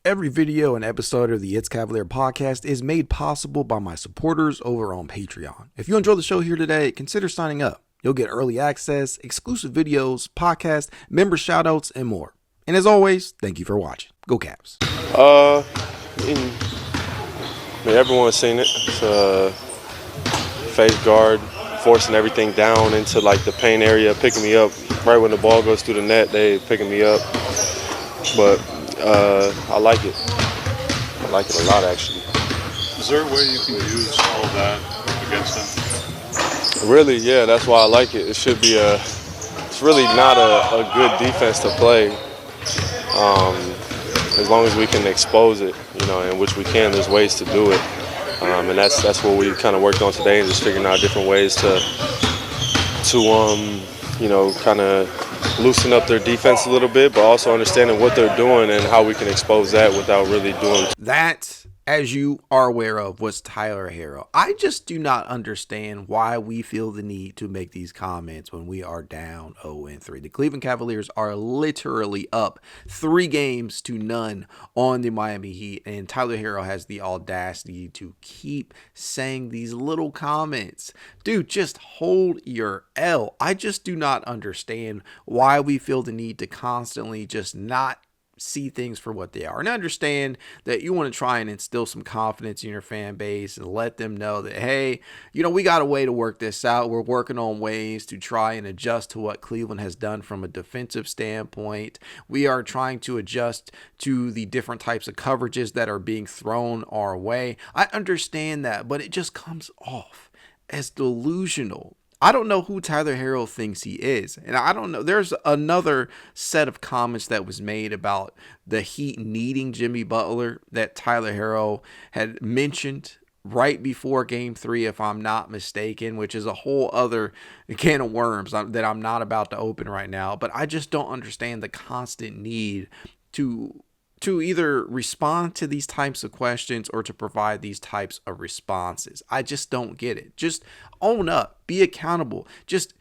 Every video and episode of the It's Cavalier podcast is made possible by my supporters over on Patreon. If you enjoy the show here today, consider signing up. You'll get early access, exclusive videos, podcasts, member shoutouts, and more. And as always, thank you for watching. Go Cavs. Everyone's seen it. It's face guard, forcing everything down into like the paint area, picking me up right when the ball goes through the net. They picking me up, but I like it. I like it a lot, actually. Is there a way you can use all that against them? Really, yeah. That's why I like it. It should be it's really not a good defense to play. As long as we can expose it, in which we can. There's ways to do it, and that's what we kind of worked on today, and just figuring out different ways to kind of loosen up their defense a little bit, but also understanding what they're doing and how we can expose that without really doing. That, as you are aware of, was Tyler Herro. I just do not understand why we feel the need to make these comments when we are down 0-3. The Cleveland Cavaliers are literally up 3-0 on the Miami Heat, and Tyler Herro has the audacity to keep saying these little comments. Dude, just hold your L. I just do not understand why we feel the need to constantly just not see things for what they are. And I understand that you want to try and instill some confidence in your fan base and let them know that, hey, we got a way to work this out. We're working on ways to try and adjust to what Cleveland has done from a defensive standpoint. We are trying to adjust to the different types of coverages that are being thrown our way. I understand that, but it just comes off as delusional. I don't know who Tyler Herro thinks he is. And I don't know. There's another set of comments that was made about the Heat needing Jimmy Butler that Tyler Herro had mentioned right before Game 3, if I'm not mistaken, which is a whole other can of worms that I'm not about to open right now. But I just don't understand the constant need to either respond to these types of questions or to provide these types of responses. I just don't get it. Just own up, be accountable. Just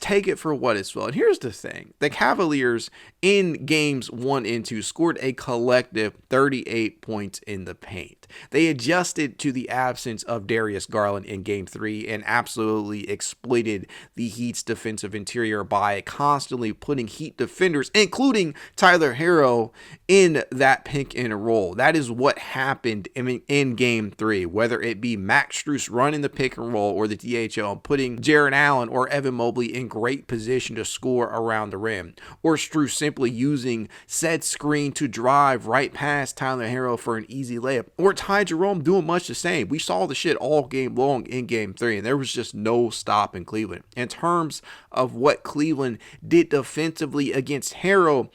take it for what it's worth. And here's the thing. The Cavaliers in games 1 and 2 scored a collective 38 points in the paint. They adjusted to the absence of Darius Garland in game 3 and absolutely exploited the Heat's defensive interior by constantly putting Heat defenders, including Tyler Herro, in that pick and roll. That is what happened in game 3, whether it be Max Strus running the pick and roll or the DHO and putting Jarrett Allen or Evan Mobley in great position to score around the rim, or Strus simply using said screen to drive right past Tyler Herro for an easy layup, or Ty Jerome doing much the same. We saw the shit all game long in game 3, and there was just no stop in Cleveland. In terms of what Cleveland did defensively against Herro,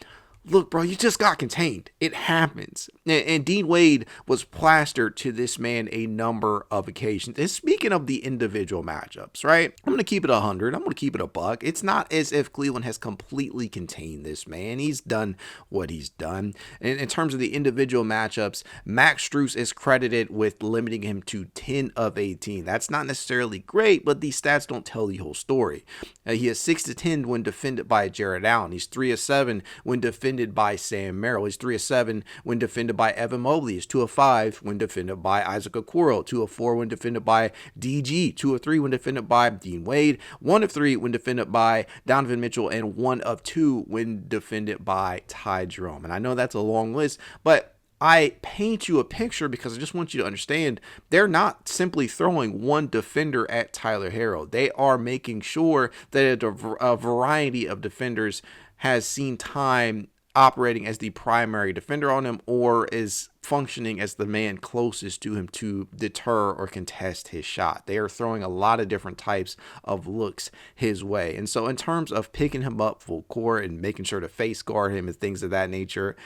look, bro, you just got contained. It happens. And Dean Wade was plastered to this man a number of occasions. And speaking of the individual matchups, right? I'm going to keep it 100. I'm going to keep it a buck. It's not as if Cleveland has completely contained this man. He's done what he's done. And in terms of the individual matchups, Max Strus is credited with limiting him to 10 of 18. That's not necessarily great, but these stats don't tell the whole story. He is 6 of 10 when defended by Jarrett Allen. He's 3 of 7 when defended by Sam Merrill. He's 3 of 7 when defended by Evan Mobley. He's 2 of 5 when defended by Isaac Okoro. 2 of 4 when defended by DG. 2 of 3 when defended by Dean Wade. 1 of 3 when defended by Donovan Mitchell. And 1 of 2 when defended by Ty Jerome. And I know that's a long list, but I paint you a picture because I just want you to understand they're not simply throwing one defender at Tyler Herro. They are making sure that a variety of defenders has seen time operating as the primary defender on him or is functioning as the man closest to him to deter or contest his shot. They are throwing a lot of different types of looks his way. And so in terms of picking him up full court and making sure to face guard him and things of that nature,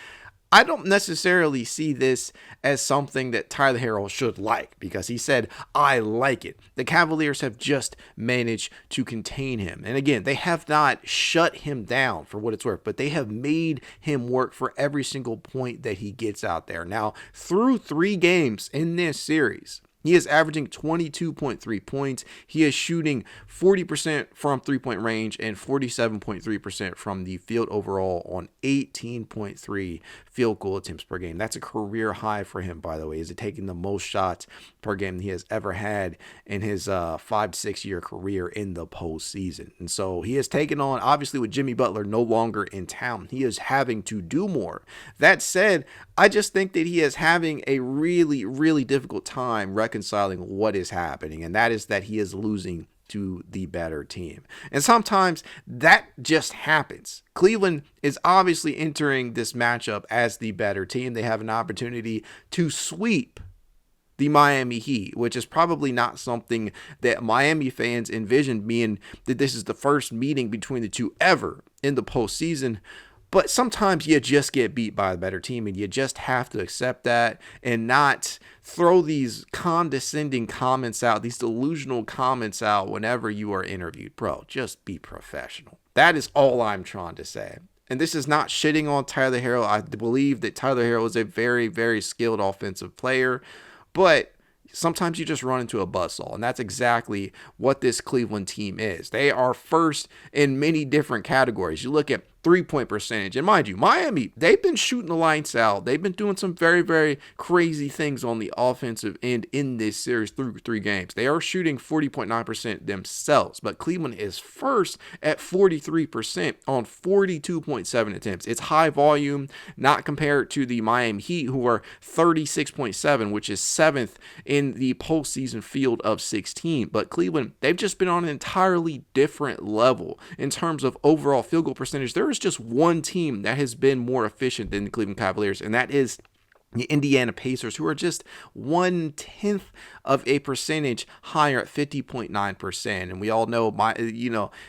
I don't necessarily see this as something that Tyler Herro should like because he said, I like it. The Cavaliers have just managed to contain him. And again, they have not shut him down for what it's worth, but they have made him work for every single point that he gets out there. Now, through 3 games in this series, he is averaging 22.3 points. He is shooting 40% from three-point range and 47.3% from the field overall on 18.3 field goal attempts per game. That's a career high for him, by the way. Is it taking the most shots per game he has ever had in his 5 to 6 year career in the postseason. And so he has taken on, obviously with Jimmy Butler no longer in town, he is having to do more. That said, I just think that he is having a really, really difficult time reconciling what is happening. And that is that he is losing to the better team. And sometimes that just happens. Cleveland is obviously entering this matchup as the better team. They have an opportunity to sweep the Miami Heat, which is probably not something that Miami fans envisioned, being that this is the first meeting between the two ever in the postseason. But sometimes you just get beat by a better team, and you just have to accept that and not throw these condescending comments out, these delusional comments out whenever you are interviewed. Bro, just be professional. That is all I'm trying to say. And this is not shitting on Tyler Herro. I believe that Tyler Herro is a very, very skilled offensive player, but sometimes you just run into a buzzsaw, and that's exactly what this Cleveland team is. They are first in many different categories. You look at three-point percentage, and mind you, Miami, they've been shooting the lights out. They've been doing some very, very crazy things on the offensive end in this series through 3 games. They are shooting 40.9% themselves, but Cleveland is first at 43% on 42.7 attempts. It's high volume, not compared to the Miami Heat, who are 36.7, which is 7th in the postseason field of 16. But Cleveland, they've just been on an entirely different level in terms of overall field goal percentage. There is just one team that has been more efficient than the Cleveland Cavaliers, and that is the Indiana Pacers, who are just 1/10 of a percentage higher at 50.9%. And we all know,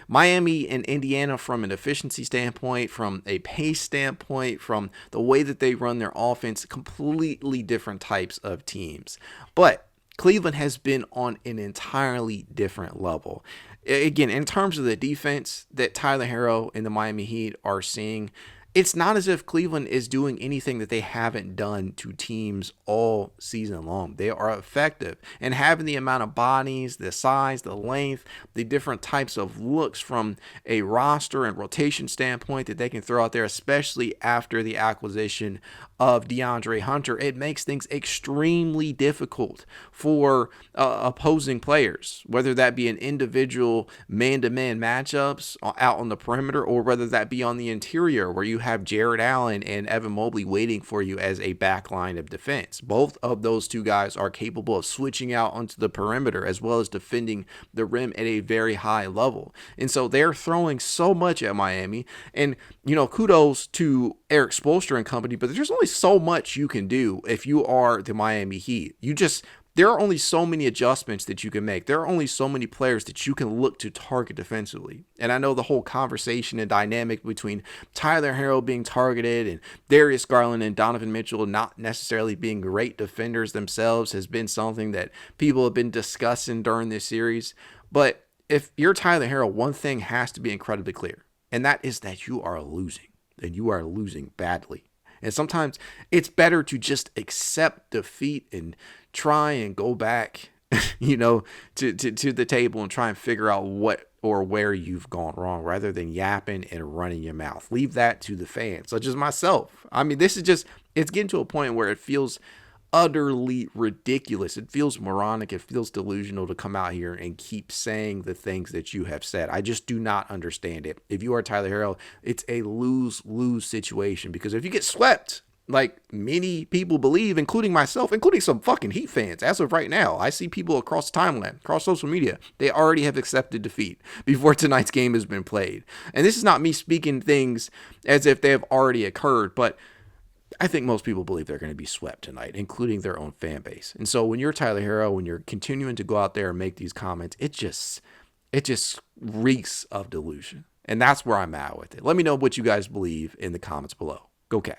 Miami and Indiana, from an efficiency standpoint, from a pace standpoint, from the way that they run their offense, completely different types of teams. But Cleveland has been on an entirely different level. Again, in terms of the defense that Tyler Herro and the Miami Heat are seeing, it's not as if Cleveland is doing anything that they haven't done to teams all season long. They are effective, and having the amount of bodies, the size, the length, the different types of looks from a roster and rotation standpoint that they can throw out there, especially after the acquisition of DeAndre Hunter, it makes things extremely difficult for opposing players, whether that be in individual man-to-man matchups out on the perimeter, or whether that be on the interior where you have Jarrett Allen and Evan Mobley waiting for you as a back line of defense. Both of those two guys are capable of switching out onto the perimeter as well as defending the rim at a very high level. And so they're throwing so much at Miami, and kudos to Eric Spoelstra and company, but there's only so much you can do if you are the Miami Heat. There are only so many adjustments that you can make. There are only so many players that you can look to target defensively. And I know the whole conversation and dynamic between Tyler Herro being targeted and Darius Garland and Donovan Mitchell not necessarily being great defenders themselves has been something that people have been discussing during this series. But if you're Tyler Herro, one thing has to be incredibly clear, and that is that you are losing, and you are losing badly. And sometimes it's better to just accept defeat and try and go back, to the table and try and figure out what or where you've gone wrong, rather than yapping and running your mouth. Leave that to the fans, such as myself. I mean, it's getting to a point where it feels utterly ridiculous. It feels moronic. It feels delusional to come out here and keep saying the things that you have said. I just do not understand it. If you are Tyler Herro, it's a lose-lose situation, because if you get swept, like many people believe, including myself, including some fucking Heat fans, as of right now, I see people across the timeline, across social media, they already have accepted defeat before tonight's game has been played. And this is not me speaking things as if they have already occurred, but I think most people believe they're going to be swept tonight, including their own fan base. And so when you're Tyler Herro, when you're continuing to go out there and make these comments, it just reeks of delusion. And that's where I'm at with it. Let me know what you guys believe in the comments below. Go Cavs.